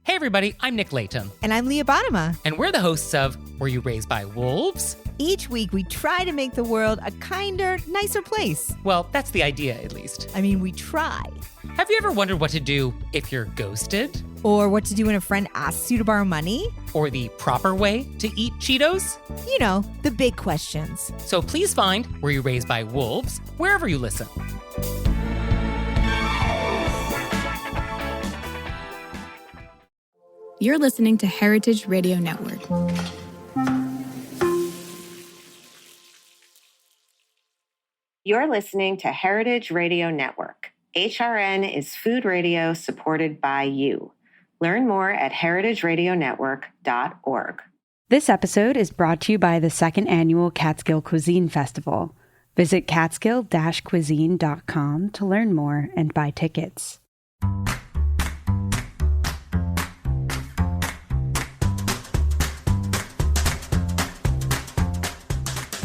Hey everybody, I'm Nick Layton. And I'm Leah Bottima. And we're the hosts of Were You Raised by Wolves? Each week we try to make the world a kinder, nicer place. Well, that's the idea, at least. I mean, we try. Have you ever wondered what to do if you're ghosted? Or what to do when a friend asks you to borrow money? Or the proper way to eat Cheetos? You know, the big questions. So please find Were You Raised by Wolves wherever you listen. You're listening to Heritage Radio Network. You're listening to Heritage Radio Network. HRN is food radio supported by you. Learn more at heritageradionetwork.org. This episode is brought to you by the second annual Catskill Cuisine Festival. Visit catskill-cuisine.com to learn more and buy tickets.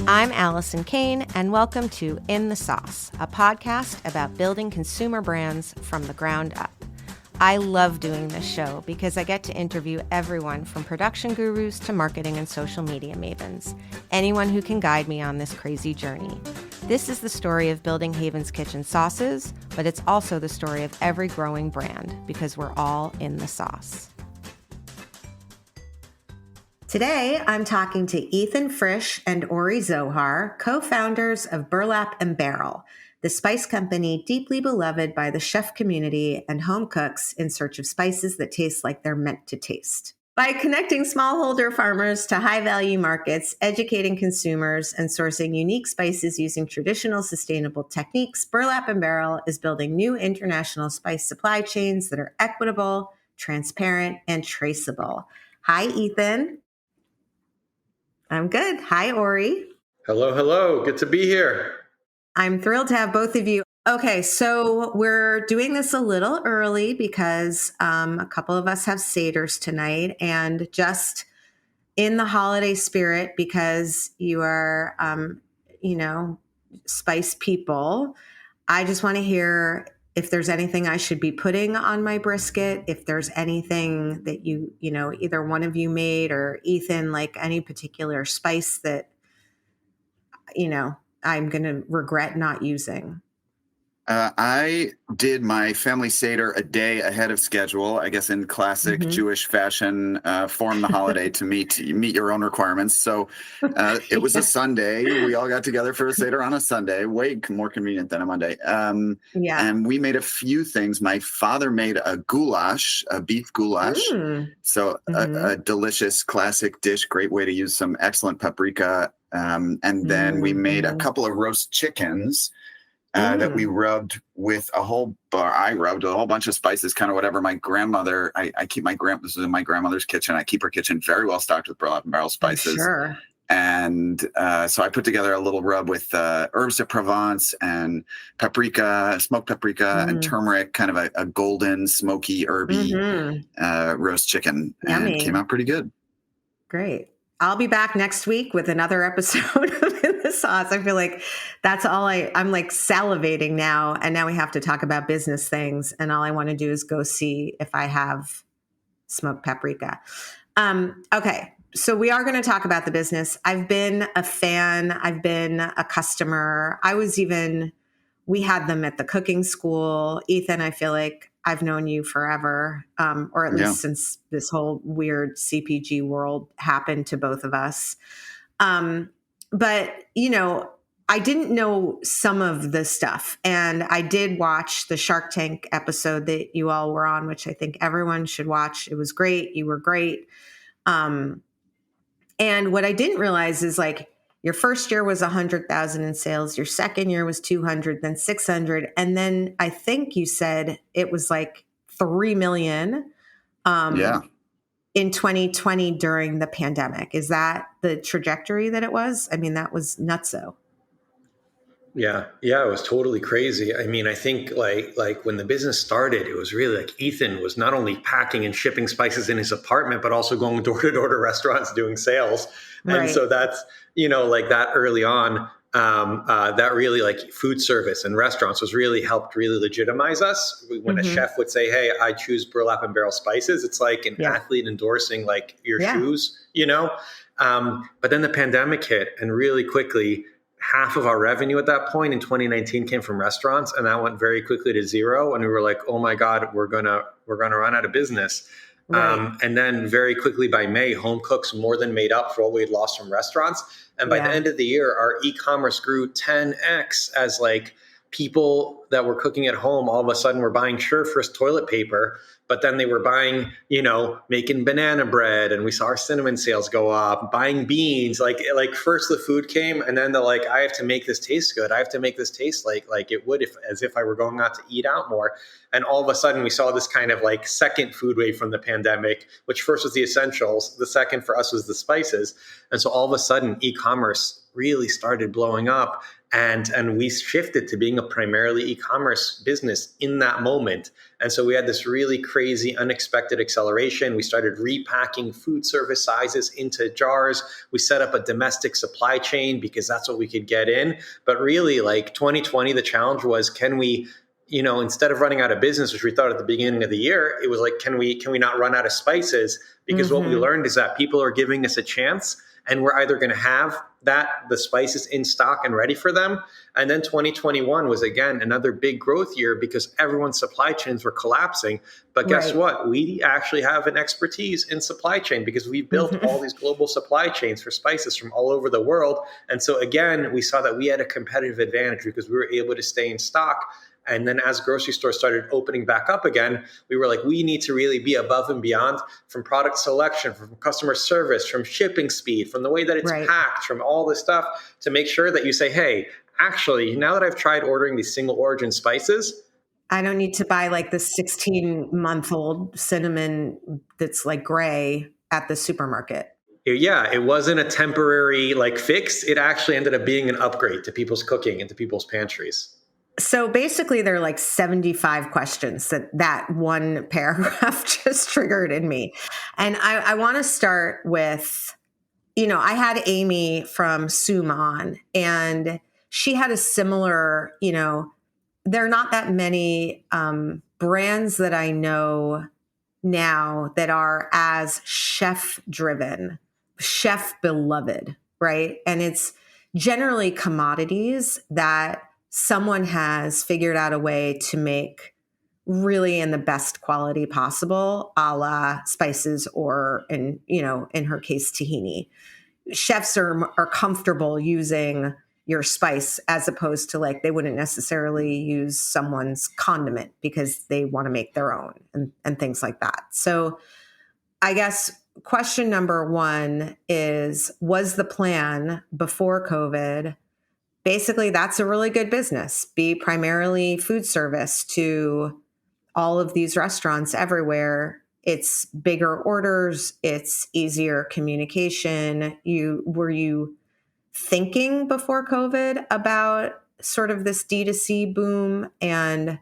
I'm Allison Kane, and welcome to In the Sauce, a podcast about building consumer brands from the ground up. I love doing this show because I get to interview everyone from production gurus to marketing and social media mavens, anyone who can guide me on this crazy journey. This is the story of building Haven's Kitchen sauces, but it's also the story of every growing brand because we're all in the sauce. Today, I'm talking to Ethan Frisch and Ori Zohar, co-founders of Burlap and Barrel, the spice company deeply beloved by the chef community and home cooks in search of spices that taste like they're meant to taste. By connecting smallholder farmers to high-value markets, educating consumers, and sourcing unique spices using traditional sustainable techniques, Burlap and Barrel is building new international spice supply chains that are equitable, transparent, and traceable. Hi, Ethan. I'm good. Hi, Ori. Hello, hello. Good to be here. I'm thrilled to have both of you. Okay, so we're doing this a little early because a couple of us have seders tonight, and just in the holiday spirit, because you are, spice people, I just want to hear if there's anything I should be putting on my brisket, if there's anything that either one of you made or Ethan, like any particular spice that, I'm going to regret not using. I did my family Seder a day ahead of schedule, I guess in classic Jewish fashion, form the holiday to meet your own requirements. So it was a Sunday. We all got together for a Seder on a Sunday, way more convenient than a Monday. And we made a few things. My father made a goulash, a beef goulash. So a delicious classic dish, great way to use some excellent paprika. And then we made a couple of roast chickens. That we rubbed with I rubbed a whole bunch of spices, kind of whatever my grandmother, I keep this is in my grandmother's kitchen. I keep her kitchen very well stocked with Burlap and Barrel spices. Sure. And so I put together a little rub with herbs de Provence and paprika, smoked paprika and turmeric, kind of a golden, smoky, herby roast chicken. Yummy. And it came out pretty good. Great. I'll be back next week with another episode of In the Sauce. I feel like that's all I'm like salivating now. And now we have to talk about business things. And all I want to do is go see if I have smoked paprika. Okay. So we are going to talk about the business. I've been a fan. I've been a customer. We had them at the cooking school. Ethan, I feel like I've known you forever, or at least since this whole weird CPG world happened to both of us. But, I didn't know some of the stuff. And I did watch the Shark Tank episode that you all were on, which I think everyone should watch. It was great. You were great. And what I didn't realize is like, your first year was 100,000 in sales. Your second year was 200, then 600. And then I think you said it was like 3 million in 2020 during the pandemic. Is that the trajectory that it was? I mean, that was nutso. Yeah, it was totally crazy. I mean, I think like when the business started, it was really like Ethan was not only packing and shipping spices in his apartment, but also going door to door to restaurants doing sales. Right. And so that's, like that early on, that really like food service and restaurants was really helped really legitimize us. When a chef would say, "Hey, I choose Burlap and Barrel spices," it's like an athlete endorsing like your shoes, you know. But then the pandemic hit, and really quickly, half of our revenue at that point in 2019 came from restaurants, and that went very quickly to zero. And we were like, "Oh my God, we're gonna run out of business." Right. And then very quickly by May, home cooks more than made up for what we had lost from restaurants. And by the end of the year, our e-commerce grew 10x as like people that were cooking at home all of a sudden were buying Sure-First toilet paper, but then they were buying, making banana bread, and we saw our cinnamon sales go up, buying beans. Like first the food came, and then they're like, I have to make this taste good. I have to make this taste like it would as if I were going out to eat out more. And all of a sudden we saw this kind of like second food wave from the pandemic, which first was the essentials. The second for us was the spices. And so all of a sudden e-commerce really started blowing up. And we shifted to being a primarily e-commerce business in that moment. And so we had this really crazy, unexpected acceleration. We started repacking food service sizes into jars. We set up a domestic supply chain because that's what we could get in. But really, like 2020, the challenge was, can we, instead of running out of business, which we thought at the beginning of the year, it was like, can we not run out of spices? Because what we learned is that people are giving us a chance, and we're either going to have the spices in stock and ready for them. And then 2021 was, again, another big growth year because everyone's supply chains were collapsing. But guess what? We actually have an expertise in supply chain because we built all these global supply chains for spices from all over the world. And so, again, we saw that we had a competitive advantage because we were able to stay in stock. And then as grocery stores started opening back up again, we were like, we need to really be above and beyond, from product selection, from customer service, from shipping speed, from the way that it's packed, from all this stuff, to make sure that you say, hey, actually, now that I've tried ordering these single origin spices, I don't need to buy like the 16-month-old cinnamon that's like gray at the supermarket. Yeah, it wasn't a temporary like fix. It actually ended up being an upgrade to people's cooking and to people's pantries. So basically, there are like 75 questions that one paragraph just triggered in me. And I want to start with, I had Amy from Zoom on, and she had a similar, there are not that many brands that I know now that are as chef-driven, chef-beloved, right? And it's generally commodities that someone has figured out a way to make really in the best quality possible, a la spices or in her case, tahini. Chefs are comfortable using your spice as opposed to like, they wouldn't necessarily use someone's condiment because they want to make their own and things like that. So I guess question number one is, was the plan before COVID, basically, that's a really good business, be primarily food service to all of these restaurants everywhere. It's bigger orders. It's easier communication. Were you thinking before COVID about sort of this D2C boom and,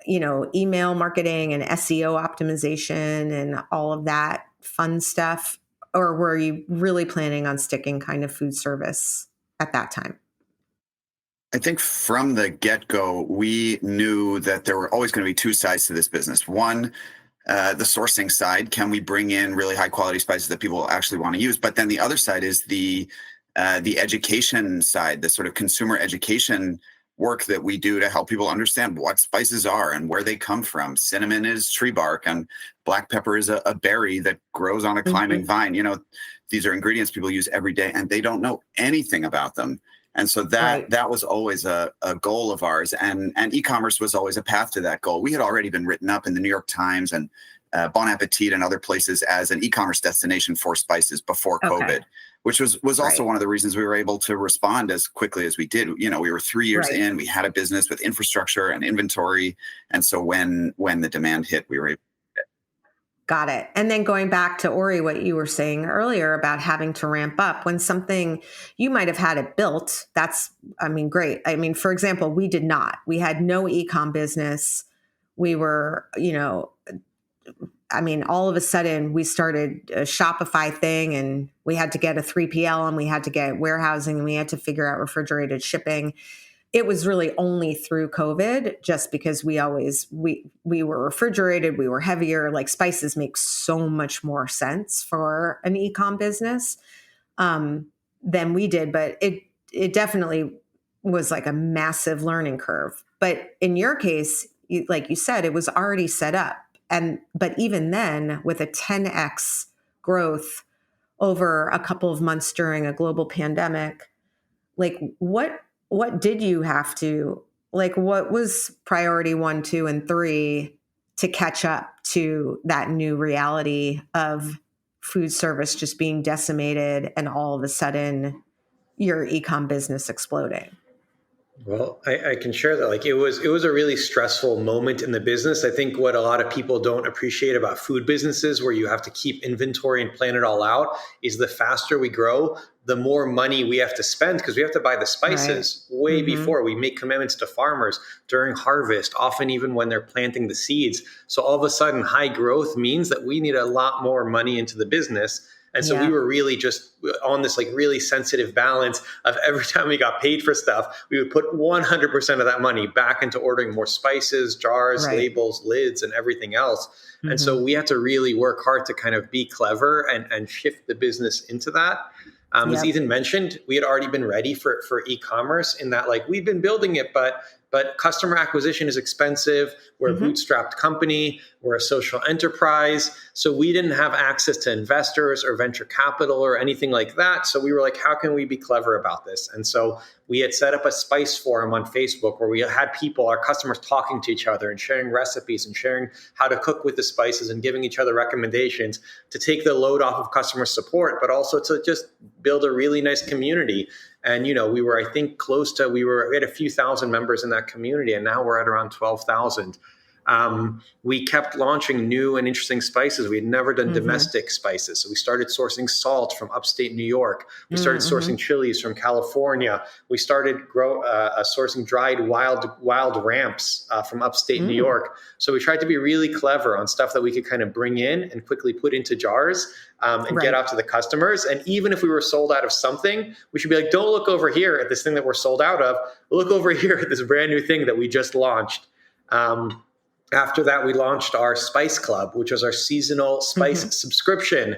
email marketing and SEO optimization and all of that fun stuff? Or were you really planning on sticking kind of food service at that time? I think from the get-go, we knew that there were always going to be two sides to this business. One, the sourcing side. Can we bring in really high-quality spices that people actually want to use? But then the other side is the education side, the sort of consumer education work that we do to help people understand what spices are and where they come from. Cinnamon is tree bark, and black pepper is a berry that grows on a climbing vine. These are ingredients people use every day, and they don't know anything about them. And so that was always a goal of ours. And e-commerce was always a path to that goal. We had already been written up in the New York Times and Bon Appetit and other places as an e-commerce destination for spices before COVID, which was also one of the reasons we were able to respond as quickly as we did. We were 3 years in, we had a business with infrastructure and inventory. And so when the demand hit, we were able. Got it. And then going back to Ori, what you were saying earlier about having to ramp up when something you might have had it built. That's, great. For example, we did not. We had no e-com business. We were, I mean, all of a sudden we started a Shopify thing and we had to get a 3PL and we had to get warehousing and we had to figure out refrigerated shipping. It was really only through COVID, just because we were refrigerated, we were heavier. Like spices make so much more sense for an e-com business than we did. But it definitely was like a massive learning curve. But in your case, like you said, it was already set up. But even then, with a 10x growth over a couple of months during a global pandemic, like what did you have to, like, what was priority 1, 2, and 3 to catch up to that new reality of food service just being decimated and all of a sudden your e-com business exploding? Well, I can share that. Like it was a really stressful moment in the business. I think what a lot of people don't appreciate about food businesses, where you have to keep inventory and plan it all out, is the faster we grow, the more money we have to spend, because we have to buy the spices way before we make commitments to farmers during harvest, often even when they're planting the seeds. So all of a sudden, high growth means that we need a lot more money into the business. And so we were really just on this like really sensitive balance of every time we got paid for stuff, we would put 100% of that money back into ordering more spices, jars, labels, lids, and everything else. And so we had to really work hard to kind of be clever and shift the business into that. As Ethan mentioned, we had already been ready for e-commerce, in that like we've been building it, but customer acquisition is expensive. We're a bootstrapped company. We're a social enterprise. So we didn't have access to investors or venture capital or anything like that. So we were like, how can we be clever about this? And so we had set up a spice forum on Facebook where we had people, our customers, talking to each other and sharing recipes and sharing how to cook with the spices and giving each other recommendations to take the load off of customer support, but also to just build a really nice community. And, you know, we were, I think, we had a few thousand members in that community, and now we're at around 12,000. We kept launching new and interesting spices. We had never done domestic spices. So we started sourcing salt from upstate New York. We started sourcing chilies from California. We started sourcing dried wild ramps from upstate New York. So we tried to be really clever on stuff that we could kind of bring in and quickly put into jars and get out to the customers. And even if we were sold out of something, we should be like, don't look over here at this thing that we're sold out of. Look over here at this brand new thing that we just launched. After that, we launched our Spice Club, which was our seasonal spice subscription.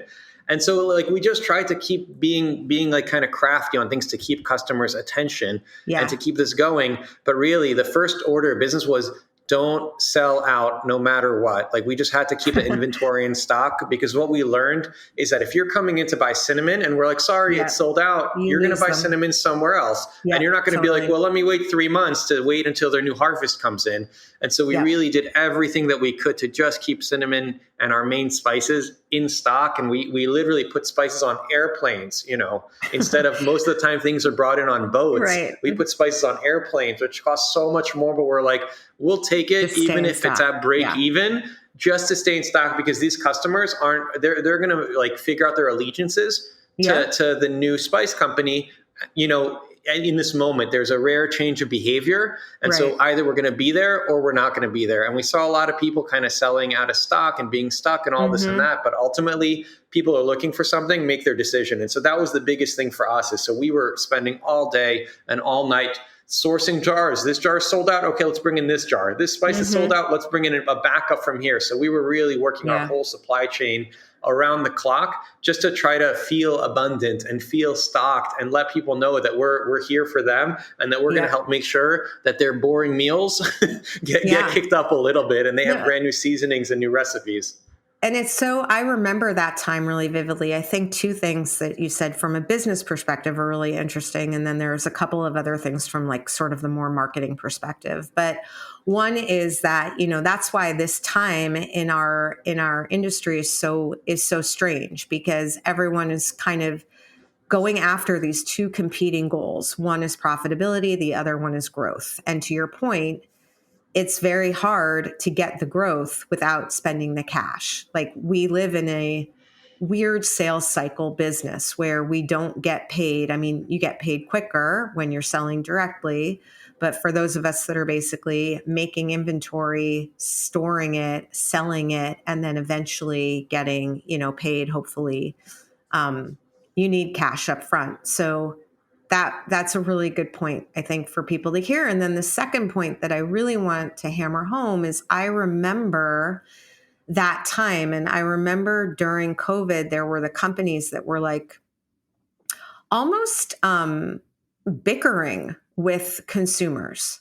And so like we just tried to keep being like kind of crafty on things to keep customers' attention and to keep this going. But really the first order of business was don't sell out no matter what. Like we just had to keep the inventory in stock, because what we learned is that if you're coming in to buy cinnamon and we're like, sorry, it's sold out, you're going to buy cinnamon somewhere else. And you're not going to be like, well, let me wait 3 months to wait until their new harvest comes in. And so we really did everything that we could to just keep cinnamon and our main spices in stock. And we literally put spices on airplanes, you know, instead of most of the time things are brought in on boats. We put spices on airplanes, which cost so much more, but we're like, we'll take it even if it's at break even, just to stay in stock, because these customers they're going to like figure out their allegiances to the new spice company, you know. In this moment, there's a rare change of behavior. And so either we're going to be there or we're not going to be there. And we saw a lot of people kind of selling out of stock and being stuck and all this and that. But ultimately, people are looking for something, make their decision. And so that was the biggest thing for us. So we were spending all day and all night sourcing jars. This jar is sold out. Okay, let's bring in this jar. This spice is sold out. Let's bring in a backup from here. So we were really working our whole supply chain around the clock just to try to feel abundant and feel stocked and let people know that we're here for them and that we're going to help make sure that their boring meals get kicked up a little bit and they have brand new seasonings and new recipes. And I remember that time really vividly. I think two things that you said from a business perspective are really interesting. And then there's a couple of other things from like sort of the more marketing perspective. But one is that, you know, that's why this time in our industry is so strange, because everyone is kind of going after these two competing goals. One is profitability, the other one is growth. And to your point, it's very hard to get the growth without spending the cash. Like we live in a weird sales cycle business where we don't get paid. I mean, you get paid quicker when you're selling directly, but for those of us that are basically making inventory, storing it, selling it, and then eventually getting, paid, hopefully, you need cash up front. So that's a really good point, I think, for people to hear. And then the second point that I really want to hammer home is I remember that time. And I remember during COVID, there were the companies that were like almost bickering with consumers.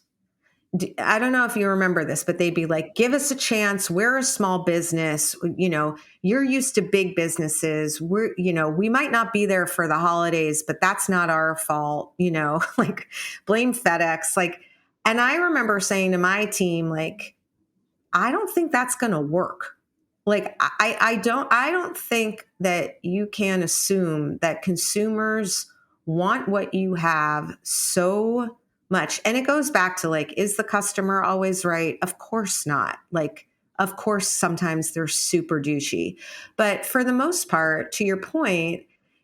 I don't know if you remember this, but they'd be like, give us a chance. We're a small business. You're used to big businesses. We might not be there for the holidays, but that's not our fault. Like blame FedEx. And I remember saying to my team, like, I don't think that's going to work. Like, I don't think that you can assume that consumers want what you have so much. And it goes back to like, is the customer always right? Of course not. Like, of course, sometimes they're super douchey. But for the most part, to your point,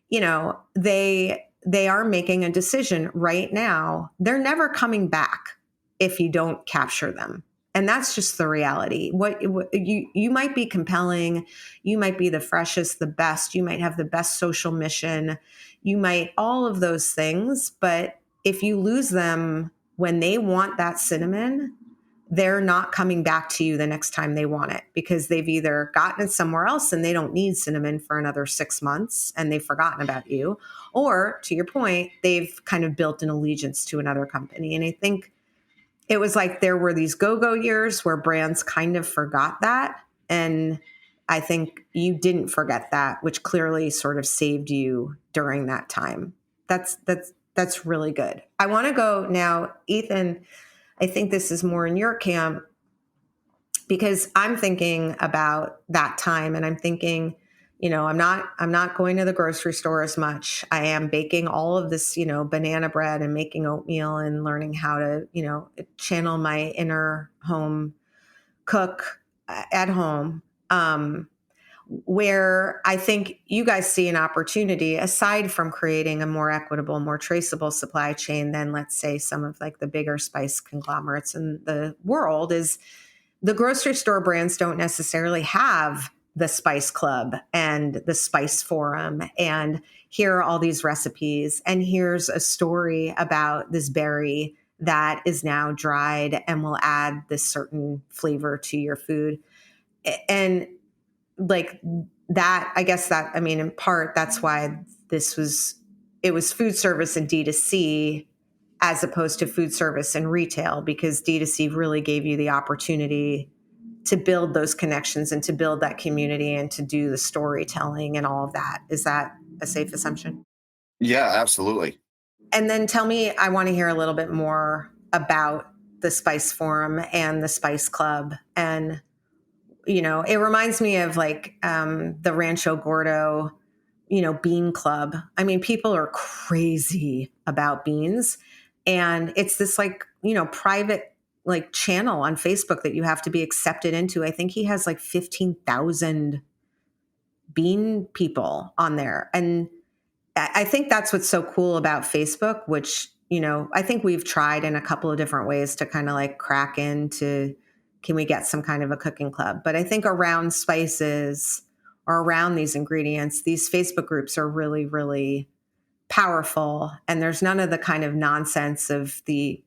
they are making a decision right now. They're never coming back if you don't capture them. And that's just the reality. What you might be compelling, you might be the freshest, the best, you might have the best social mission, you might all of those things. But if you lose them when they want that cinnamon, they're not coming back to you the next time they want it because they've either gotten it somewhere else and they don't need cinnamon for another 6 months and they've forgotten about you. Or to your point, they've kind of built an allegiance to another company. And I think it was like there were these go-go years where brands kind of forgot that. And I think you didn't forget that, which clearly sort of saved you during that time. That's really good. I want to go now, Ethan, I think this is more in your camp because I'm thinking about that time and I'm thinking, I'm not going to the grocery store as much. I am baking all of this, banana bread and making oatmeal and learning how to, channel my inner home cook at home. Where I think you guys see an opportunity aside from creating a more equitable, more traceable supply chain than let's say some of like the bigger spice conglomerates in the world is the grocery store brands don't necessarily have the Spice Club and the Spice Forum. And here are all these recipes. And here's a story about this berry that is now dried and will add this certain flavor to your food. And like that, I guess that, I mean, in part, that's why it was food service and D2C as opposed to food service and retail, because D2C really gave you the opportunity to build those connections and to build that community and to do the storytelling and all of that. Is that a safe assumption? Yeah, absolutely. And then tell me, I want to hear a little bit more about the Spice Forum and the Spice Club. And, it reminds me of like the Rancho Gordo, bean club. I mean, people are crazy about beans. And it's this like, private like channel on Facebook that you have to be accepted into. I think he has like 15,000 bean people on there. And I think that's what's so cool about Facebook, which, I think we've tried in a couple of different ways to kind of like crack into, can we get some kind of a cooking club? But I think around spices or around these ingredients, these Facebook groups are really, really powerful. And there's none of the kind of nonsense of the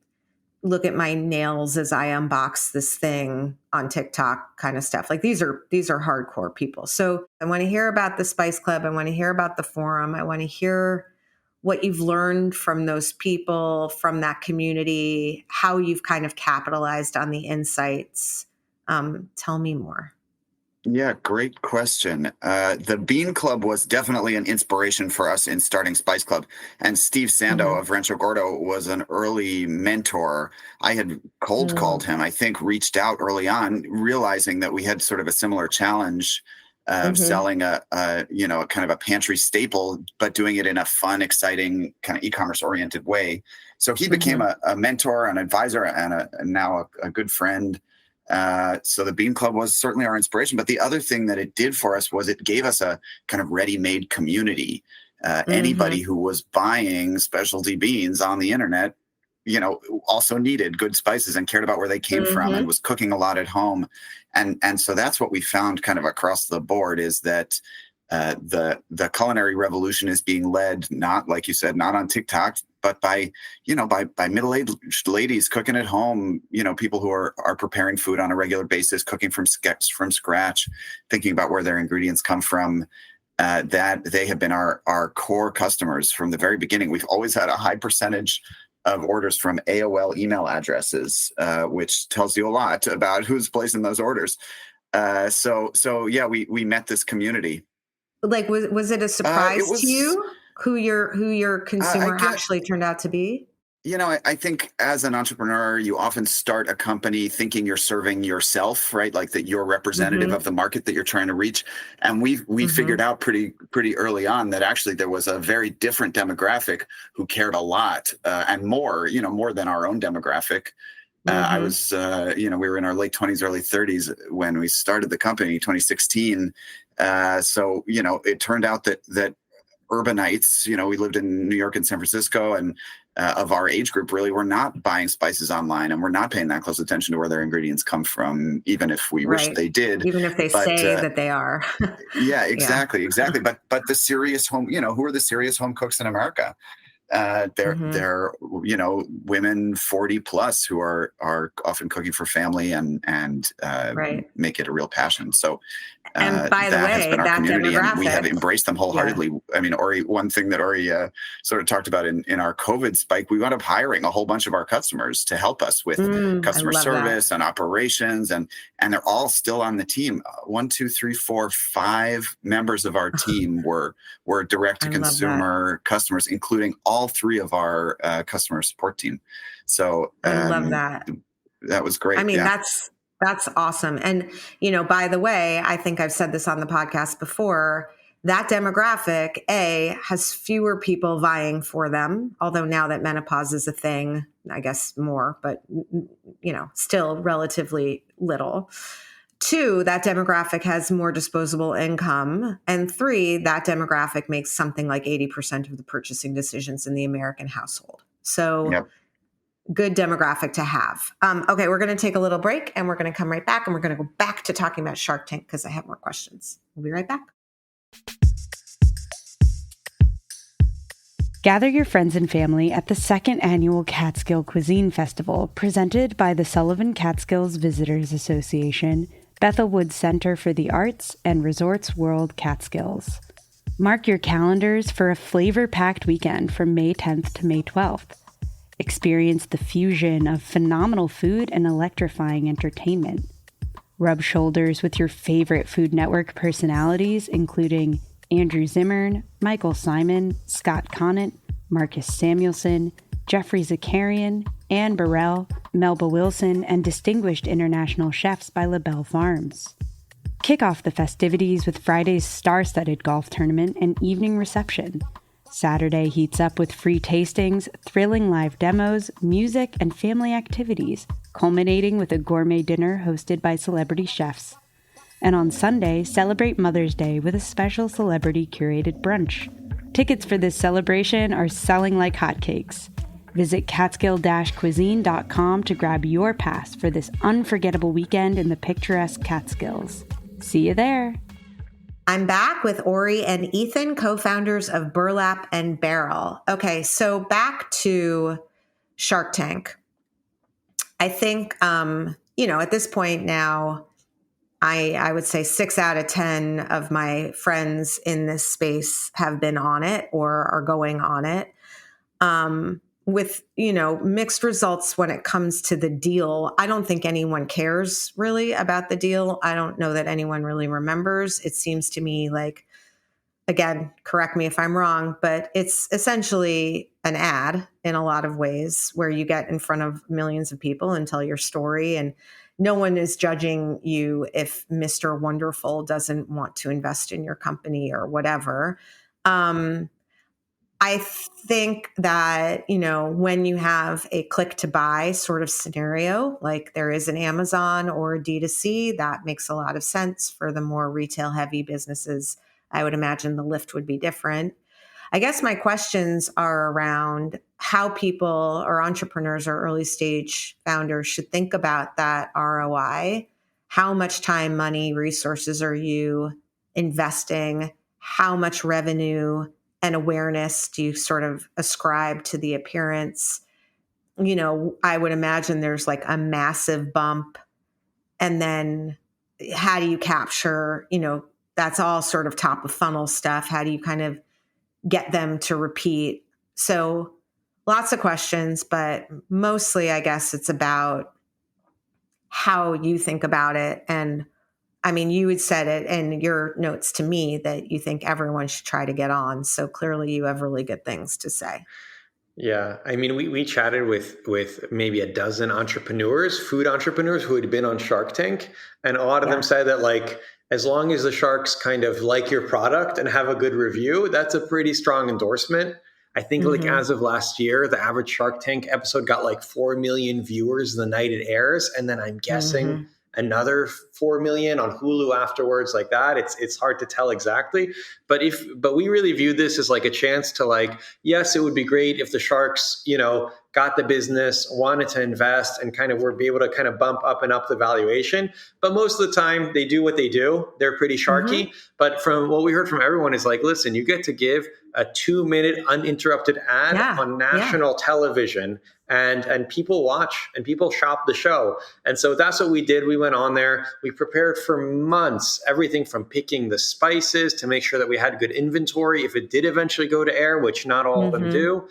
look at my nails as I unbox this thing on TikTok kind of stuff. Like these are hardcore people. So I want to hear about the Spice Club. I want to hear about the forum. I want to hear what you've learned from those people, from that community, how you've kind of capitalized on the insights. Tell me more. Yeah, great question. The Bean Club was definitely an inspiration for us in starting Spice Club. And Steve Sando of Rancho Gordo was an early mentor. I had cold called him, I think reached out early on, realizing that we had sort of a similar challenge of selling a kind of a pantry staple, but doing it in a fun, exciting, kind of e-commerce oriented way. So he became a mentor, an advisor, and now a good friend. So the Bean Club was certainly our inspiration. But the other thing that it did for us was it gave us a kind of ready-made community. Anybody who was buying specialty beans on the internet, also needed good spices and cared about where they came from and was cooking a lot at home. And so that's what we found kind of across the board, is that the culinary revolution is being led, not, like you said, not on TikTok, but by middle-aged ladies cooking at home, people who are preparing food on a regular basis, cooking from scratch, thinking about where their ingredients come from. That they have been our core customers from the very beginning. We've always had a high percentage of orders from AOL email addresses, which tells you a lot about who's placing those orders. So yeah, we met this community. Like, was it a surprise to you who your consumer actually turned out to be? I think as an entrepreneur, you often start a company thinking you're serving yourself, right? Like that you're representative of the market that you're trying to reach. And we figured out pretty early on that actually there was a very different demographic who cared a lot and more than our own demographic. I was, we were in our late 20s, early 30s when we started the company, 2016. So, it turned out that urbanites, we lived in New York and San Francisco, and of our age group, really, we're not buying spices online, and we're not paying that close attention to where their ingredients come from, even if we wish they did. Even if they say that they are. Yeah, exactly. But the serious home, who are the serious home cooks in America? They're women 40 plus who are often cooking for family and make it a real passion. So and by the way, has been our that community, demographic, and we have embraced them wholeheartedly. Yeah. I mean, one thing that Ori sort of talked about in our COVID spike, we wound up hiring a whole bunch of our customers to help us with customer service and operations, and they're all still on the team. 1, 2, 3, 4, 5 members of our team were direct to consumer customers, including all 3 of our customer support team. So I love that. That was great. I mean, that's awesome. And, by the way, I think I've said this on the podcast before, that demographic, has fewer people vying for them. Although now that menopause is a thing, I guess more, but, still relatively little. 2, that demographic has more disposable income. And 3, that demographic makes something like 80% of the purchasing decisions in the American household. So good demographic to have. Okay, we're going to take a little break, and we're going to come right back, and we're going to go back to talking about Shark Tank because I have more questions. We'll be right back. Gather your friends and family at the 2nd Annual Catskill Cuisine Festival, presented by the Sullivan Catskills Visitors Association, Bethel Woods Center for the Arts, and Resorts World Catskills. Mark your calendars for a flavor-packed weekend from May 10th to May 12th. Experience the fusion of phenomenal food and electrifying entertainment. Rub shoulders with your favorite Food Network personalities, including Andrew Zimmern, Michael Simon, Scott Conant, Marcus Samuelson, Jeffrey Zakarian, Anne Burrell, Melba Wilson, and distinguished international chefs by LaBelle Farms. Kick off the festivities with Friday's star-studded golf tournament and evening reception. Saturday heats up with free tastings, thrilling live demos, music, and family activities, culminating with a gourmet dinner hosted by celebrity chefs. And on Sunday, celebrate Mother's Day with a special celebrity-curated brunch. Tickets for this celebration are selling like hotcakes. Visit catskill-cuisine.com to grab your pass for this unforgettable weekend in the picturesque Catskills. See you there! I'm back with Ori and Ethan, co-founders of Burlap and Barrel. Okay, so back to Shark Tank. I think, at this point now, I would say 6 out of 10 of my friends in this space have been on it or are going on it. With, mixed results when it comes to the deal. I don't think anyone cares really about the deal. I don't know that anyone really remembers. It seems to me like, again, correct me if I'm wrong, but it's essentially an ad in a lot of ways where you get in front of millions of people and tell your story, and no one is judging you if Mr. Wonderful doesn't want to invest in your company or whatever. I think that, when you have a click to buy sort of scenario, like there is an Amazon or a D2C, that makes a lot of sense. For the more retail heavy businesses, I would imagine the lift would be different. I guess my questions are around how people or entrepreneurs or early stage founders should think about that ROI. How much time, money, resources are you investing? How much revenue and awareness do you sort of ascribe to the appearance? I would imagine there's like a massive bump. And then how do you capture, that's all sort of top of funnel stuff. How do you kind of get them to repeat? So lots of questions, but mostly I guess it's about how you think about it. And I mean, you had said it in your notes to me that you think everyone should try to get on. So clearly you have really good things to say. Yeah. I mean, we chatted with maybe a dozen entrepreneurs, food entrepreneurs who had been on Shark Tank. And a lot of them said that, like, as long as the sharks kind of like your product and have a good review, that's a pretty strong endorsement. I think like as of last year, the average Shark Tank episode got like 4 million viewers the night it airs. And then I'm guessing another 4 million on Hulu afterwards, like that. It's hard to tell exactly, but we really view this as like a chance to, like, yes, it would be great if the sharks, got the business, wanted to invest, and kind of were be able to kind of bump up and up the valuation. But most of the time they do what they do. They're pretty sharky. But from what we heard from everyone is like, listen, you get to give a 2-minute uninterrupted ad on national television, and people watch and people shop the show. And so that's what we did. We went on there. We prepared for months, everything from picking the spices to make sure that we had good inventory if it did eventually go to air, which not all of them do.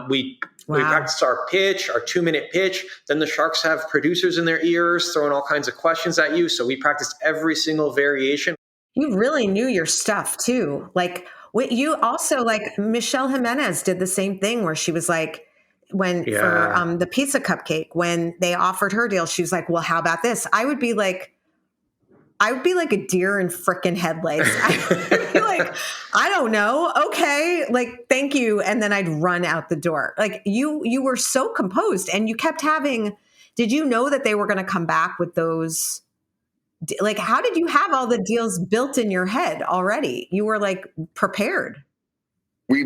We practiced our pitch, our 2-minute pitch. Then the sharks have producers in their ears throwing all kinds of questions at you. So we practiced every single variation. You really knew your stuff too. Like you also, like Michelle Jimenez did the same thing where she was like, for the pizza cupcake, when they offered her deal, she was like, well, how about this? I would be like a deer in frickin' headlights. I'd be like, I don't know. Okay. Like, thank you. And then I'd run out the door. Like you were so composed, and you kept did you know that they were going to come back with those? Like, how did you have all the deals built in your head already? You were like prepared. We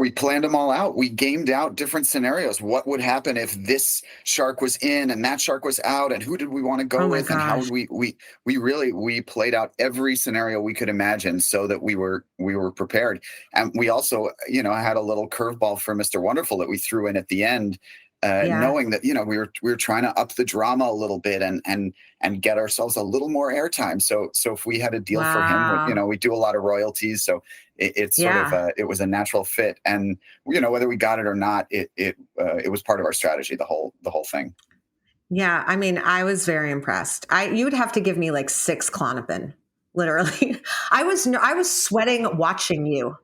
planned them all out. We gamed out different scenarios. What would happen if this shark was in and that shark was out, and who did we want to go with, and how would we played out every scenario we could imagine so that we were prepared. And we also, had a little curveball for Mr. Wonderful that we threw in at the end, knowing that, we were trying to up the drama a little bit and get ourselves a little more airtime. So if we had a deal for him, we do a lot of royalties. So it's sort of it was a natural fit, and whether we got it or not, it was part of our strategy, the whole thing. Yeah, I mean, I was very impressed. You would have to give me like 6 Klonopin, literally. I was sweating watching you.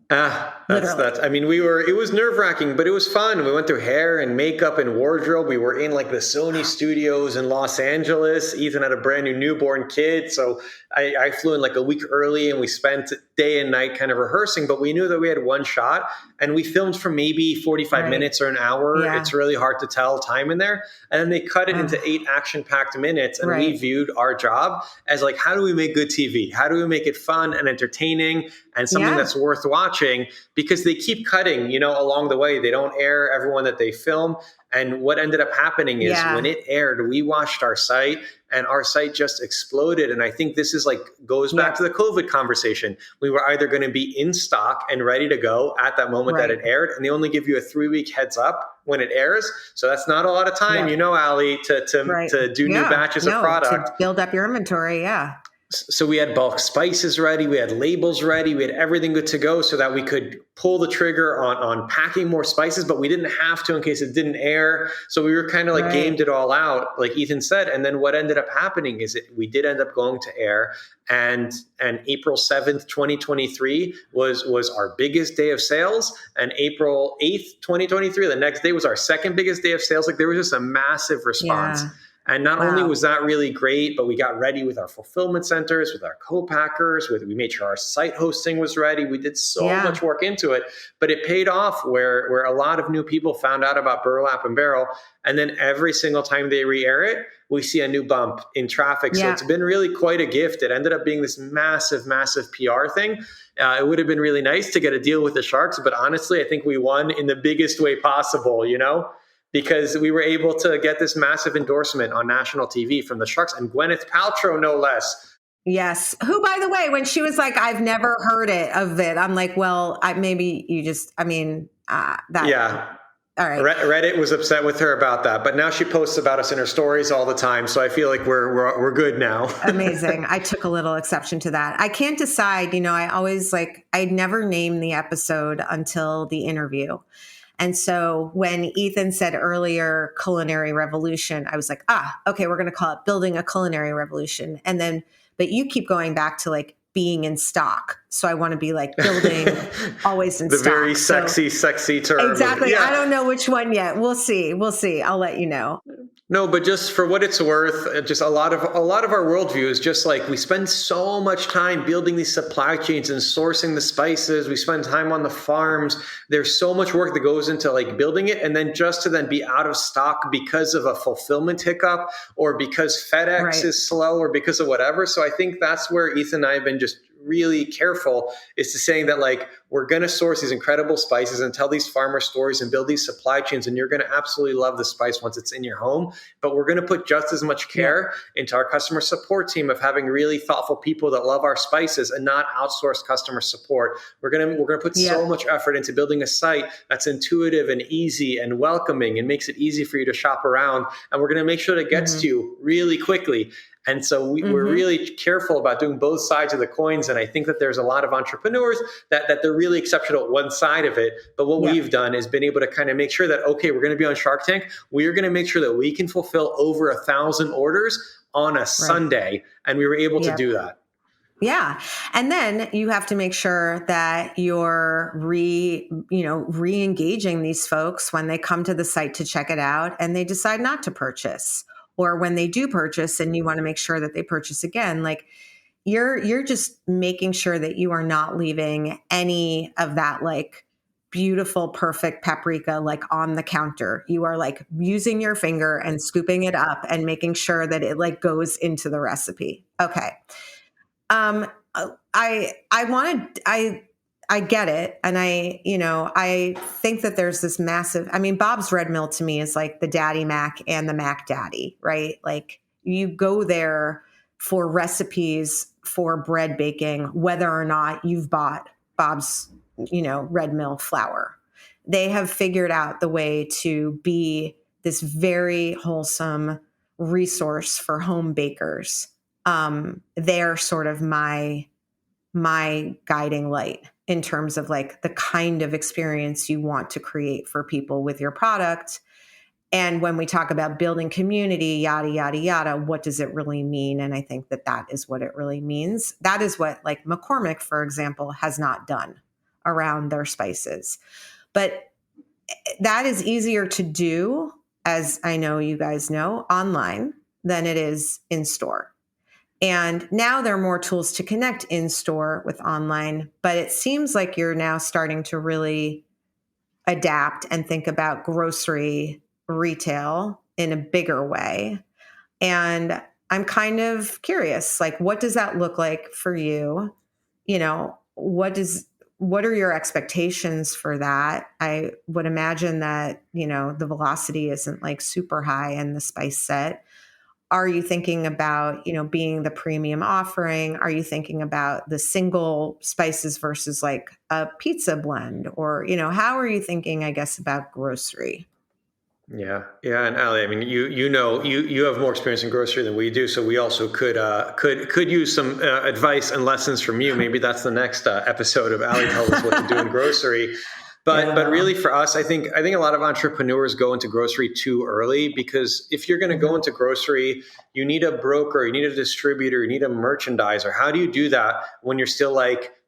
That's I mean, it was nerve-wracking, but it was fun. We went through hair and makeup and wardrobe. We were in like the Sony studios in Los Angeles. Ethan had a brand new newborn kid. So I flew in like a week early, and we spent day and night kind of rehearsing, but we knew that we had one shot, and we filmed for maybe 45 minutes or an hour. Yeah. It's really hard to tell time in there. And then they cut it into 8 action-packed minutes. And we viewed our job as like, how do we make good TV? How do we make it fun and entertaining and something that's worth watching? Because they keep cutting, along the way. They don't air everyone that they film. And what ended up happening is when it aired, we watched our site, and our site just exploded. And I think this is goes back to the COVID conversation. We were either going to be in stock and ready to go at that moment that it aired, and they only give you a 3-week heads up when it airs. So that's not a lot of time, Allie, to do new batches of product. To build up your inventory. Yeah. So we had bulk spices ready, we had labels ready, we had everything good to go so that we could pull the trigger on packing more spices, but we didn't have to in case it didn't air. So we were kind of gamed it all out, like Ethan said. And then what ended up happening is we did end up going to air, and April 7th, 2023 was our biggest day of sales. And April 8th, 2023, the next day was our second biggest day of sales. Like, there was just a massive response. And not only was that really great, but we got ready with our fulfillment centers, with our co-packers, we made sure our site hosting was ready. We did so much work into it, but it paid off where a lot of new people found out about Burlap and Barrel. And then every single time they re-air it, we see a new bump in traffic. So it's been really quite a gift. It ended up being this massive, massive PR thing. It would have been really nice to get a deal with the Sharks, but honestly, I think we won in the biggest way possible, because we were able to get this massive endorsement on national TV from the Sharks and Gwyneth Paltrow, no less. Yes. Who, by the way, when she was like, I've never heard of it. I'm like, well, maybe you just, that. Yeah. All right. Reddit was upset with her about that, but now she posts about us in her stories all the time. So I feel like we're good now. Amazing. I took a little exception to that. I can't decide, I always I'd never name the episode until the interview. And so when Ethan said earlier, culinary revolution, I was like, okay, we're going to call it building a culinary revolution. And then, but you keep going back to being in stock. So I want to be building always in stock. The very sexy term. Exactly. Yeah. I don't know which one yet. We'll see. I'll let you know. No, but just for what it's worth, just a lot of our worldview is just we spend so much time building these supply chains and sourcing the spices. We spend time on the farms. There's so much work that goes into building it. And then just to then be out of stock because of a fulfillment hiccup or because FedEx is slow or because of whatever. So I think that's where Ethan and I have been just really careful is to saying that we're going to source these incredible spices and tell these farmer stories and build these supply chains. And you're going to absolutely love the spice once it's in your home. But we're going to put just as much care into our customer support team of having really thoughtful people that love our spices and not outsource customer support. We're going to put so much effort into building a site that's intuitive and easy and welcoming and makes it easy for you to shop around. And we're going to make sure that it gets to you really quickly. And so we're really careful about doing both sides of the coins. And I think that there's a lot of entrepreneurs that they're really exceptional at one side of it. But what we've done is been able to kind of make sure that, okay, we're going to be on Shark Tank. We're going to make sure that we can fulfill over 1,000 orders on a Sunday. And we were able to do that. Yeah. And then you have to make sure that you're re-engaging these folks when they come to the site to check it out and they decide not to purchase. Or when they do purchase and you want to make sure that they purchase again, you're just making sure that you are not leaving any of that beautiful, perfect paprika on the counter. You are using your finger and scooping it up and making sure that it goes into the recipe. Okay. I get it. And I think that there's this massive, Bob's Red Mill to me is the Daddy Mac and the Mac Daddy, right? You go there for recipes for bread baking, whether or not you've bought Bob's, Red Mill flour. They have figured out the way to be this very wholesome resource for home bakers. They're sort of my guiding light in terms of the kind of experience you want to create for people with your product. And when we talk about building community, yada, yada, yada, what does it really mean? And I think that is what it really means. That is what McCormick, for example, has not done around their spices. But that is easier to do, as I know you guys know, online than it is in store. And now there are more tools to connect in store with online, but it seems like you're now starting to really adapt and think about grocery retail in a bigger way. And I'm kind of curious, what does that look like for you? What are your expectations for that? I would imagine that, the velocity isn't super high in the spice set. Are you thinking about, being the premium offering? Are you thinking about the single spices versus a pizza blend? Or, how are you thinking, I guess, about grocery? Yeah. And Ali, you have more experience in grocery than we do. So we also could use some advice and lessons from you. Maybe that's the next episode of Ali tells us what to do in grocery. But really for us, I think a lot of entrepreneurs go into grocery too early, because if you're going to go into grocery, you need a broker, you need a distributor, you need a merchandiser. How do you do that when you're still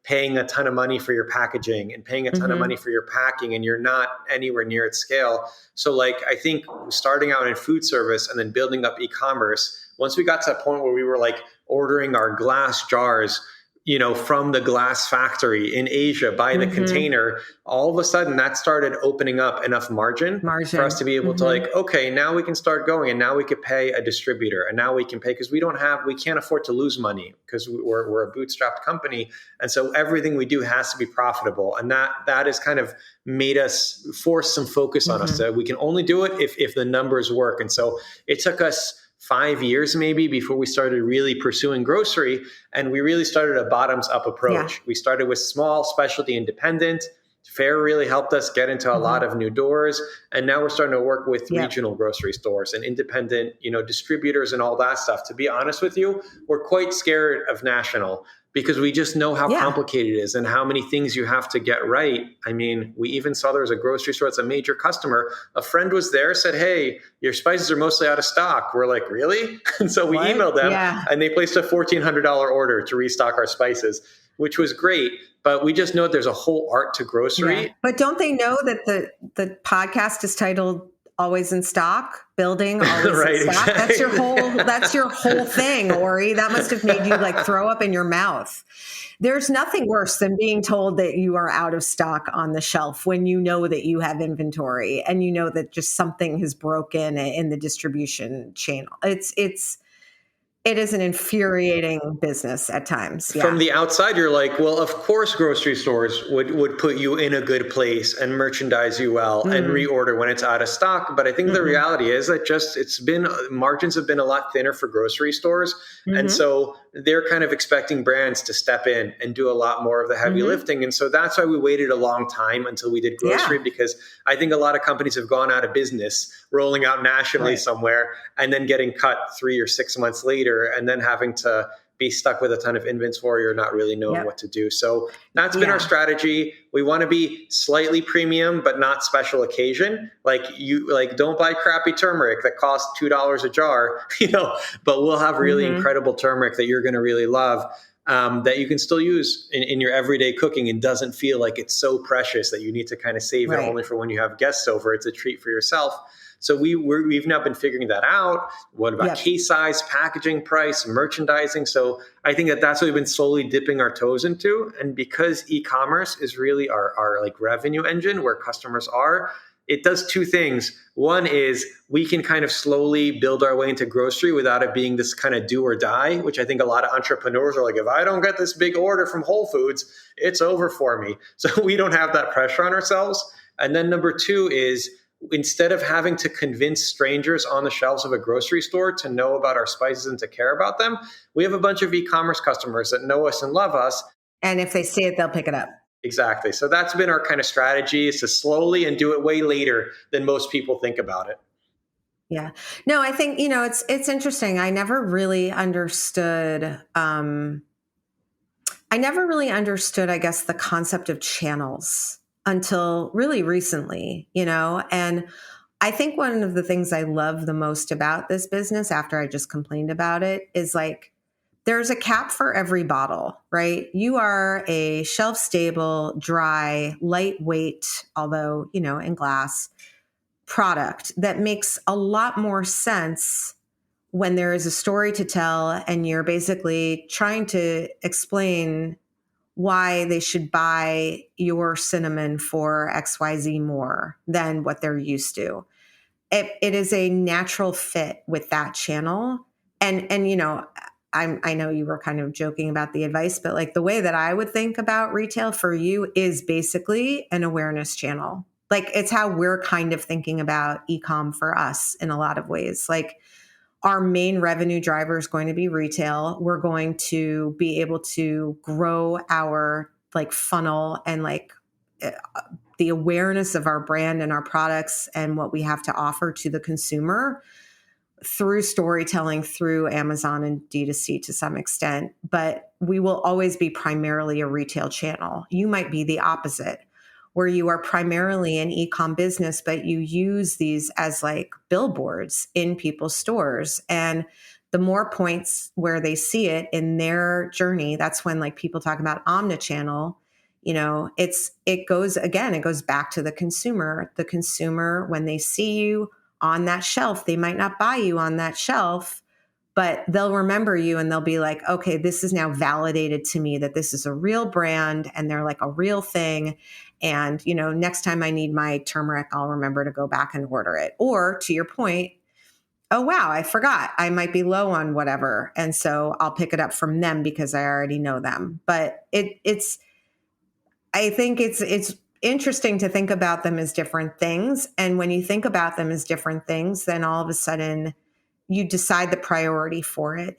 paying a ton of money for your packaging and paying a ton of money for your packing, and you're not anywhere near at scale. So like, I think starting out in food service and then building up e-commerce, once we got to a point where we were like ordering our glass jars, from the glass factory in Asia by the container, all of a sudden that started opening up enough margin for us to be able to like, okay, now we can start going, and now we could pay a distributor, and now we can pay, because we can't afford to lose money because we're a bootstrapped company. And so everything we do has to be profitable. And that has kind of made us force some focus on us. So we can only do it if the numbers work. And so it took us 5 years maybe before we started really pursuing grocery. And we really started a bottoms up approach. Yeah. We started with small specialty independent. Fair really helped us get into a lot of new doors. And now we're starting to work with regional grocery stores and independent, distributors and all that stuff. To be honest with you, we're quite scared of national, because we just know how complicated it is and how many things you have to get right. I mean, we even saw there was a grocery store that's a major customer. A friend was there, said, hey, your spices are mostly out of stock. We're like, really? And so we emailed them and they placed a $1,400 order to restock our spices, which was great. But we just know that there's a whole art to grocery. Yeah. But don't they know that the podcast is titled Always in Stock, building always right, in stock? exactly. That's your whole thing, Ori. That must have made you like throw up in your mouth. There's nothing worse than being told that you are out of stock on the shelf when you know that you have inventory and you know that just something has broken in the distribution channel. It is an infuriating business at times. Yeah. From the outside, you're like, well, of course, grocery stores would put you in a good place and merchandise you well and reorder when it's out of stock. But I think the reality is that margins have been a lot thinner for grocery stores. And so they're kind of expecting brands to step in and do a lot more of the heavy lifting. And so that's why we waited a long time until we did grocery, because I think a lot of companies have gone out of business, rolling out nationally somewhere and then getting cut 3 or 6 months later, and then having to be stuck with a ton of inventory or not really knowing what to do. So that's been our strategy. We want to be slightly premium, but not special occasion. Don't buy crappy turmeric that costs $2 a jar, but we'll have really incredible turmeric that you're going to really love, that you can still use in your everyday cooking and doesn't feel like it's so precious that you need to kind of save it only for when you have guests over. It's a treat for yourself. So we've now been figuring that out. What about case size, packaging price, merchandising? So I think that's what we've been slowly dipping our toes into. And because e-commerce is really our like revenue engine where customers are, it does two things. One is we can kind of slowly build our way into grocery without it being this kind of do or die, which I think a lot of entrepreneurs are like, if I don't get this big order from Whole Foods, it's over for me. So we don't have that pressure on ourselves. And then number two is, instead of having to convince strangers on the shelves of a grocery store to know about our spices and to care about them, we have a bunch of e-commerce customers that know us and love us. And if they see it, they'll pick it up. Exactly. So that's been our kind of strategy, is to slowly and do it way later than most people think about it. Yeah. No, I think, it's interesting. I never really understood, I guess, the concept of channels until really recently, and I think one of the things I love the most about this business, after I just complained about it, is like, there's a cap for every bottle, right? You are a shelf stable, dry, lightweight, although, in glass product that makes a lot more sense when there is a story to tell and you're basically trying to explain why they should buy your cinnamon for XYZ more than what they're used to. It is a natural fit with that channel. And I know you were kind of joking about the advice, but like the way that I would think about retail for you is basically an awareness channel. Like it's how we're kind of thinking about e-com for us in a lot of ways. Like our main revenue driver is going to be retail. We're going to be able to grow our like funnel and like the awareness of our brand and our products and what we have to offer to the consumer through storytelling, through Amazon and D2C to some extent. But we will always be primarily a retail channel. You might be the opposite, where you are primarily an e-com business, but you use these as like billboards in people's stores. And the more points where they see it in their journey, that's when like people talk about omnichannel, it goes back to the consumer. The consumer, when they see you on that shelf, they might not buy you on that shelf, but they'll remember you and they'll be like, okay, this is now validated to me that this is a real brand and they're like a real thing. And, next time I need my turmeric, I'll remember to go back and order it. Or to your point, oh, wow, I forgot. I might be low on whatever. And so I'll pick it up from them because I already know them. But I think it's interesting to think about them as different things. And when you think about them as different things, then all of a sudden you decide the priority for it.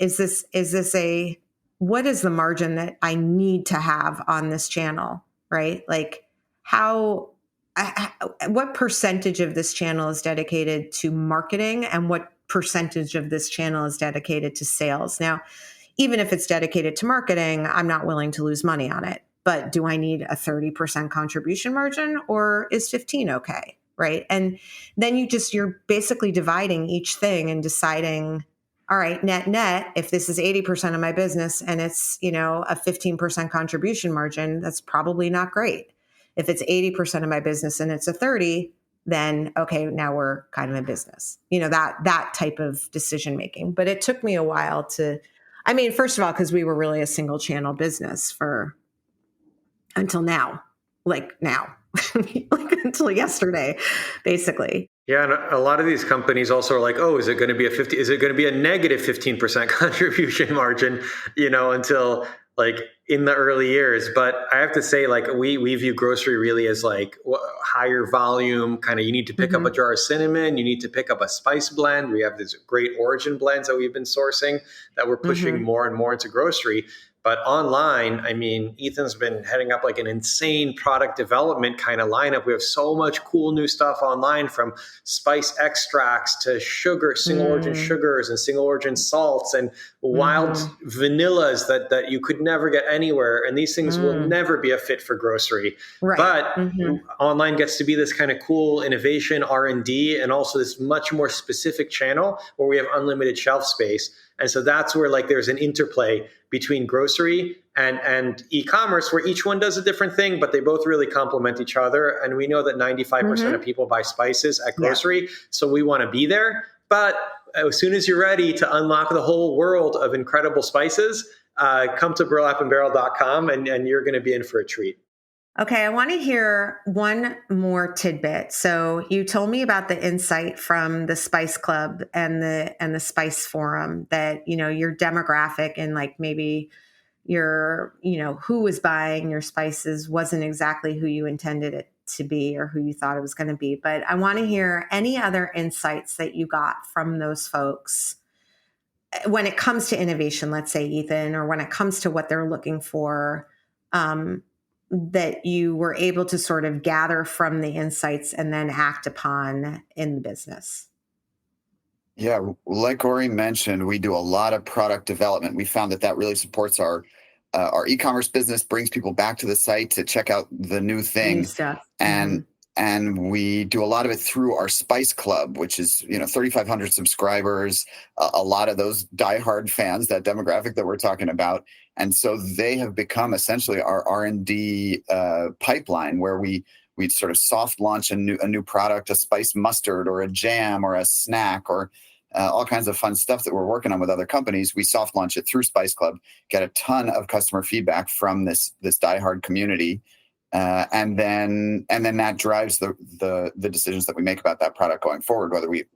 What is the margin that I need to have on this channel, right? Like what percentage of this channel is dedicated to marketing and what percentage of this channel is dedicated to sales? Now, even if it's dedicated to marketing, I'm not willing to lose money on it. But do I need a 30% contribution margin or is 15 okay? Right. And then you're basically dividing each thing and deciding, all right, net, if this is 80% of my business and it's, a 15% contribution margin, that's probably not great. If it's 80% of my business and it's a 30, then okay, now we're kind of in business, that type of decision making. But it took me a while first of all, because we were really a single channel business until now, like until yesterday, basically. Yeah, and a lot of these companies also are like, oh, is it going to be a negative 15% contribution margin, until like in the early years. But I have to say, like, we view grocery really as like higher volume, kind of, you need to pick up a jar of cinnamon, you need to pick up a spice blend. We have these great origin blends that we've been sourcing that we're pushing more and more into grocery. But online, Ethan's been heading up like an insane product development kind of lineup. We have so much cool new stuff online, from spice extracts to sugar, single origin sugars and single origin salts and wild vanillas that you could never get anywhere. And these things will never be a fit for grocery. Right. But online gets to be this kind of cool innovation, R&D, and also this much more specific channel where we have unlimited shelf space. And so that's where like there's an interplay between grocery and e-commerce, where each one does a different thing, but they both really complement each other. And we know that 95% of people buy spices at grocery. So we want to be there. But as soon as you're ready to unlock the whole world of incredible spices, come to burlapandbarrel.com and you're going to be in for a treat. Okay, I want to hear one more tidbit. So you told me about the insight from the Spice Club and the Spice Forum that, your demographic and like maybe your, who was buying your spices wasn't exactly who you intended it to be or who you thought it was going to be. But I want to hear any other insights that you got from those folks when it comes to innovation, let's say, Ethan, or when it comes to what they're looking for, that you were able to sort of gather from the insights and then act upon in the business? Yeah, like Ori mentioned, we do a lot of product development. We found that really supports our e-commerce business, brings people back to the site to check out the new thing. New stuff. And we do a lot of it through our Spice Club, which is, 3,500 subscribers, a lot of those diehard fans, that demographic that we're talking about. And so they have become essentially our R&D pipeline, where we sort of soft launch a new product, a spice mustard or a jam or a snack or all kinds of fun stuff that we're working on with other companies. We soft launch it through Spice Club, get a ton of customer feedback from this diehard community. And then that drives the decisions that we make about that product going forward,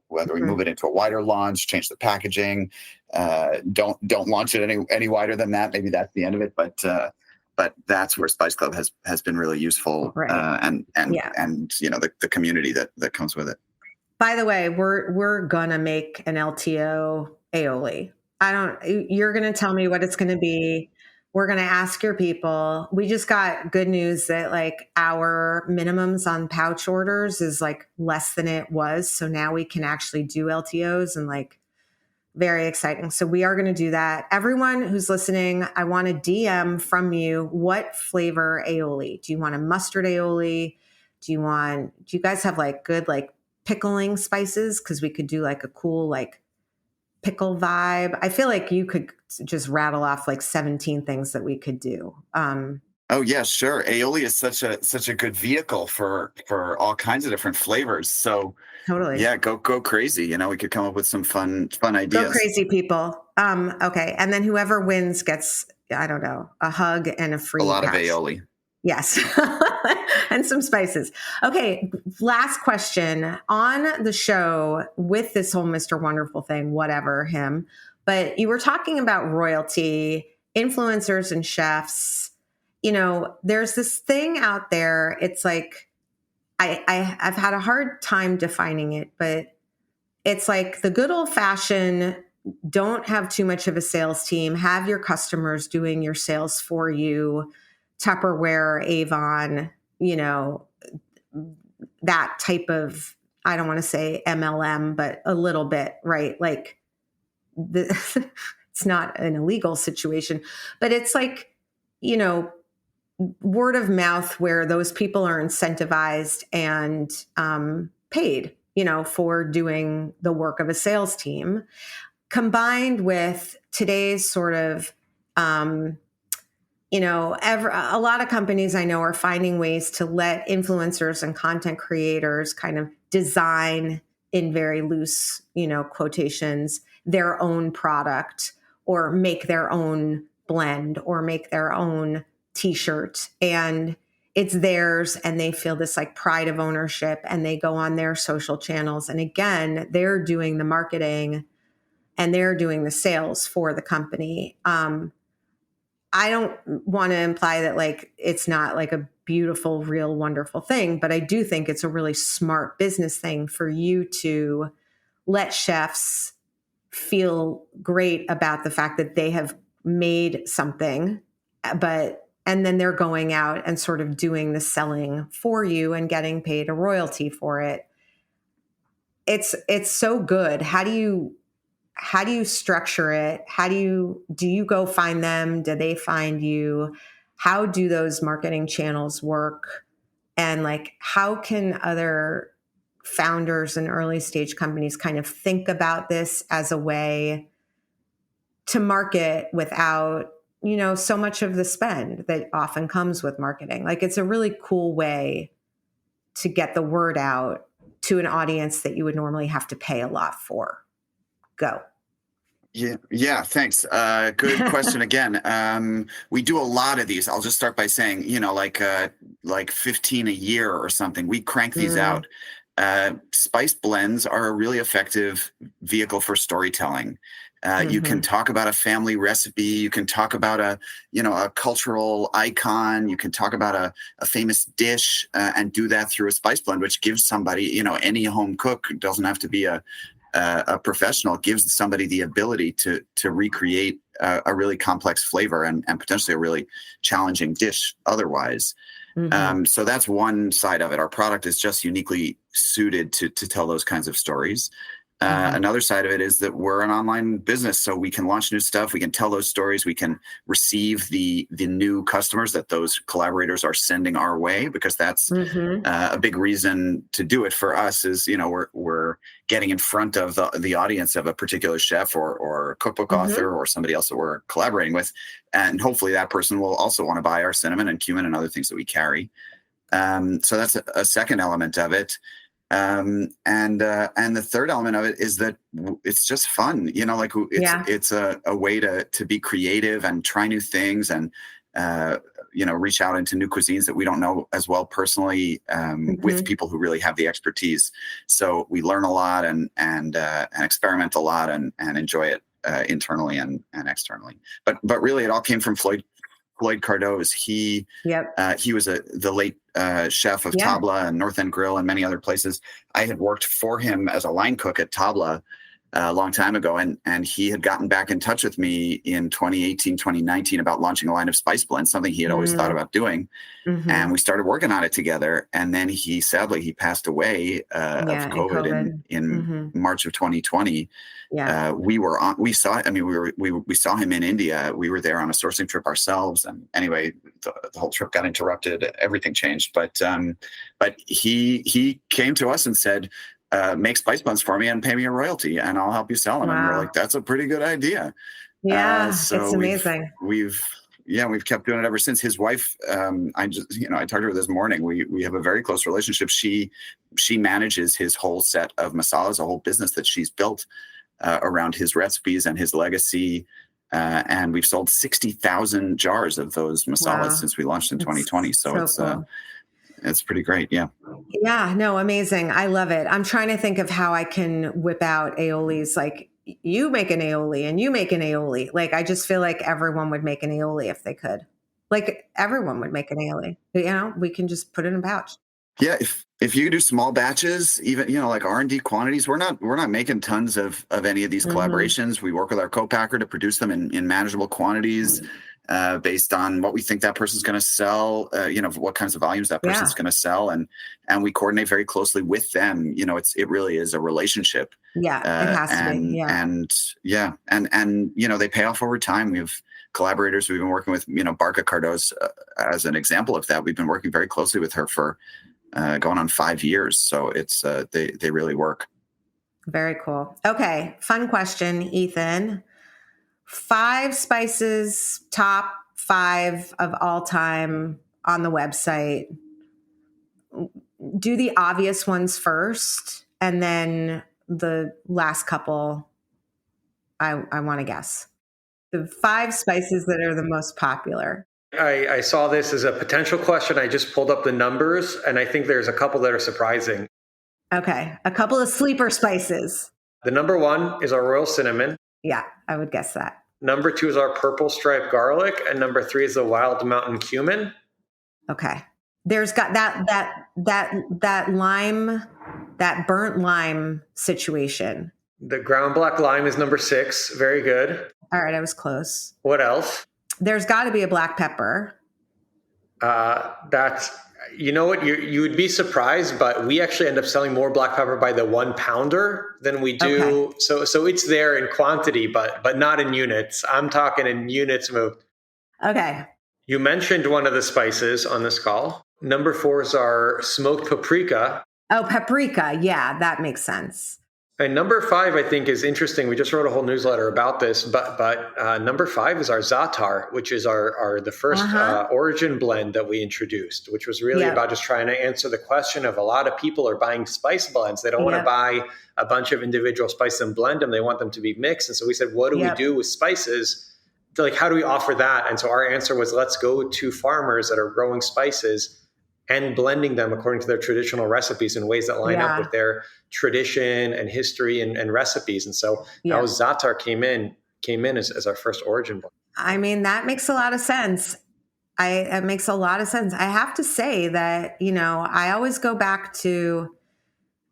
whether we move it into a wider launch, change the packaging, don't launch it any wider than that. Maybe that's the end of it, but that's where Spice Club has been really useful, right. and the community that comes with it. By the way, we're gonna make an LTO aioli. You're gonna tell me what it's gonna be. We're going to ask your people. We just got good news that like our minimums on pouch orders is like less than it was. So now we can actually do LTOs, and like very exciting. So we are going to do that. Everyone who's listening, I want a DM from you. What flavor aioli? Do you want a mustard aioli? Do you guys have like good like pickling spices? Cause we could do like a cool like pickle vibe. I feel like you could just rattle off like 17 things that we could do. Oh yeah, sure. Aioli is such a good vehicle for all kinds of different flavors. So Totally. yeah, go crazy. You know, we could come up with some fun ideas. Go crazy, people. Okay. And then whoever wins gets, I don't know, a hug and a free A lot patch. of aioli. Yes. And some spices. Okay. Last question on the show with this whole Mr. Wonderful thing, whatever him, but you were talking about royalty, influencers and chefs. You know, there's this thing out there. It's like, I've had a hard time defining it, but it's like the good old fashioned, don't have too much of a sales team, have your customers doing your sales for you, Tupperware, Avon, you know, that type of, I don't want to say MLM, but a little bit, right? Like it's not an illegal situation, but it's like, you know, word of mouth where those people are incentivized and paid, you know, for doing the work of a sales team, combined with today's sort of, you know, a lot of companies I know are finding ways to let influencers and content creators kind of design in very loose, you know, quotations, their own product or make their own blend or make their own t-shirt, and it's theirs, and they feel this like pride of ownership, and they go on their social channels, and again, they're doing the marketing and they're doing the sales for the company. I don't want to imply that like it's not like a beautiful, real, wonderful thing, but I do think it's a really smart business thing for you to let chefs feel great about the fact that they have made something, and then they're going out and sort of doing the selling for you and getting paid a royalty for it. It's so good. How do you structure it? Do you go find them? Do they find you? How do those marketing channels work? And like, how can other founders and early stage companies kind of think about this as a way to market without, you know, so much of the spend that often comes with marketing? Like, it's a really cool way to get the word out to an audience that you would normally have to pay a lot for. Go. Yeah. Thanks. Good question again. We do a lot of these. I'll just start by saying, you know, like 15 a year or something. We crank these out. Spice blends are a really effective vehicle for storytelling. You can talk about a family recipe. You can talk about a cultural icon. You can talk about a famous dish and do that through a spice blend, which gives somebody, you know, any home cook, doesn't have to be a professional, gives somebody the ability to recreate a really complex flavor and potentially a really challenging dish otherwise. So that's one side of it. Our product is just uniquely suited to tell those kinds of stories. Another side of it is that we're an online business, so we can launch new stuff. We can tell those stories. We can receive the new customers that those collaborators are sending our way, because that's a big reason to do it for us. Is, you know, we're getting in front of the audience of a particular chef or cookbook author or somebody else that we're collaborating with, and hopefully that person will also want to buy our cinnamon and cumin and other things that we carry. So that's a second element of it. And the third element of it is that it's just fun, you know, like it's a way to be creative and try new things and, you know, reach out into new cuisines that we don't know as well personally, with people who really have the expertise. So we learn a lot and experiment a lot and enjoy it, internally and externally. But really it all came from Floyd Cardoz. He was the late chef of Tabla and North End Grill and many other places. I had worked for him as a line cook at Tabla a long time ago, and he had gotten back in touch with me in 2018, 2019 about launching a line of spice blends, something he had always thought about doing. And we started working on it together. And then he sadly passed away of COVID in March of 2020. We saw him in India. We were there on a sourcing trip ourselves. And anyway, the whole trip got interrupted. Everything changed. But he came to us and said, make spice blends for me and pay me a royalty, and I'll help you sell them. Wow. And we're like, that's a pretty good idea. Yeah, so it's amazing. We've kept doing it ever since. His wife, I talked to her this morning. We have a very close relationship. She manages his whole set of masalas, a whole business that she's built around his recipes and his legacy. And we've sold 60,000 jars of those masalas since we launched in 2020. So cool. It's pretty great. Yeah. Yeah, no, amazing. I love it. I'm trying to think of how I can whip out aiolis. Like, you make an aioli and you make an aioli. Like, I just feel like everyone would make an aioli if they could. Like, everyone would make an aioli. We can just put it in a pouch. Yeah, if you do small batches, even like R&D quantities, we're not making tons of any of these collaborations. We work with our co-packer to produce them in manageable quantities based on what we think that person's going to sell. What kinds of volumes that person's going to sell, and we coordinate very closely with them. It really is a relationship. Yeah, it has to be. Yeah, and they pay off over time. We have collaborators we've been working with. Barca Cardoz as an example of that. We've been working very closely with her for going on 5 years. So it's they really work. Very cool. Okay. Fun question, Ethan. 5 spices, top 5 of all time on the website. Do the obvious ones first, and then the last couple, I want to guess. The 5 spices that are the most popular. I saw this as a potential question. I just pulled up the numbers, and I think there's a couple that are surprising. Okay. A couple of sleeper spices. The number 1 is our royal cinnamon. Yeah, I would guess that. Number 2 is our purple striped garlic, and number 3 is the wild mountain cumin. Okay. There's got that lime, that burnt lime situation. The ground black lime is number 6. Very good. All right, I was close. What else? There's got to be a black pepper. That's, what, you would be surprised, but we actually end up selling more black pepper by the 1 pounder than we do. Okay. So it's there in quantity, but not in units. I'm talking in units moved. Okay. You mentioned one of the spices on this call. Number 4 is our smoked paprika. Oh, paprika. Yeah, that makes sense. And number 5, I think, is interesting. We just wrote a whole newsletter about this, but number 5 is our za'atar, which is the first origin blend that we introduced, which was really about just trying to answer the question of a lot of people are buying spice blends. They don't want to buy a bunch of individual spices and blend them. They want them to be mixed. And so we said, what do we do with spices? Like, how do we offer that? And so our answer was, let's go to farmers that are growing spices and blending them according to their traditional recipes in ways that line up with their tradition and history and recipes. And so that was za'atar came in as our first origin blend. I mean, that makes a lot of sense. It makes a lot of sense. I have to say that, I always go back to,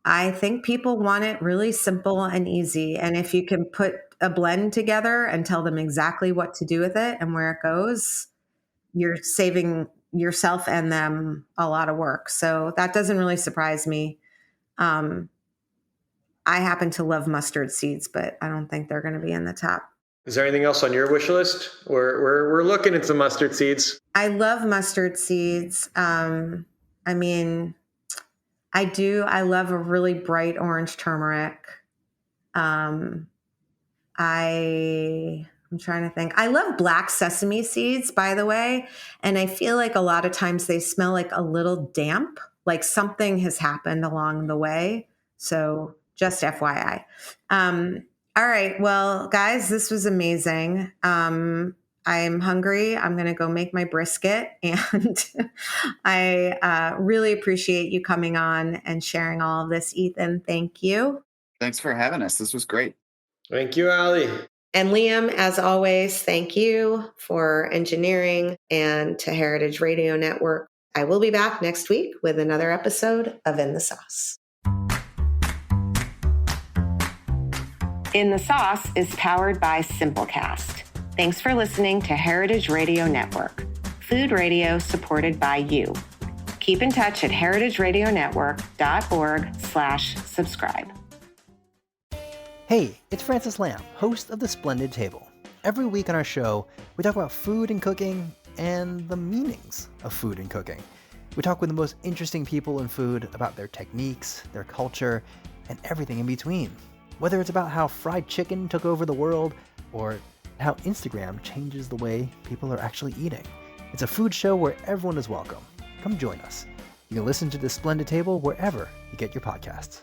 I think people want it really simple and easy. And if you can put a blend together and tell them exactly what to do with it and where it goes, you're saving yourself and them a lot of work. So that doesn't really surprise me. I happen to love mustard seeds, but I don't think they're going to be in the top. Is there anything else on your wish list? We're looking into mustard seeds. I love mustard seeds. I do. I love a really bright orange turmeric. I'm trying to think. I love black sesame seeds, by the way. And I feel like a lot of times they smell like a little damp, like something has happened along the way. So just FYI. All right. Well, guys, this was amazing. I'm hungry. I'm going to go make my brisket. And I really appreciate you coming on and sharing all of this, Ethan. Thank you. Thanks for having us. This was great. Thank you, Ali. And Liam, as always, thank you for engineering, and to Heritage Radio Network. I will be back next week with another episode of In the Sauce. In the Sauce is powered by Simplecast. Thanks for listening to Heritage Radio Network, food radio supported by you. Keep in touch at heritageradionetwork.org/subscribe. Hey, it's Francis Lamb, host of The Splendid Table. Every week on our show, we talk about food and cooking and the meanings of food and cooking. We talk with the most interesting people in food about their techniques, their culture, and everything in between. Whether it's about how fried chicken took over the world or how Instagram changes the way people are actually eating. It's a food show where everyone is welcome. Come join us. You can listen to The Splendid Table wherever you get your podcasts.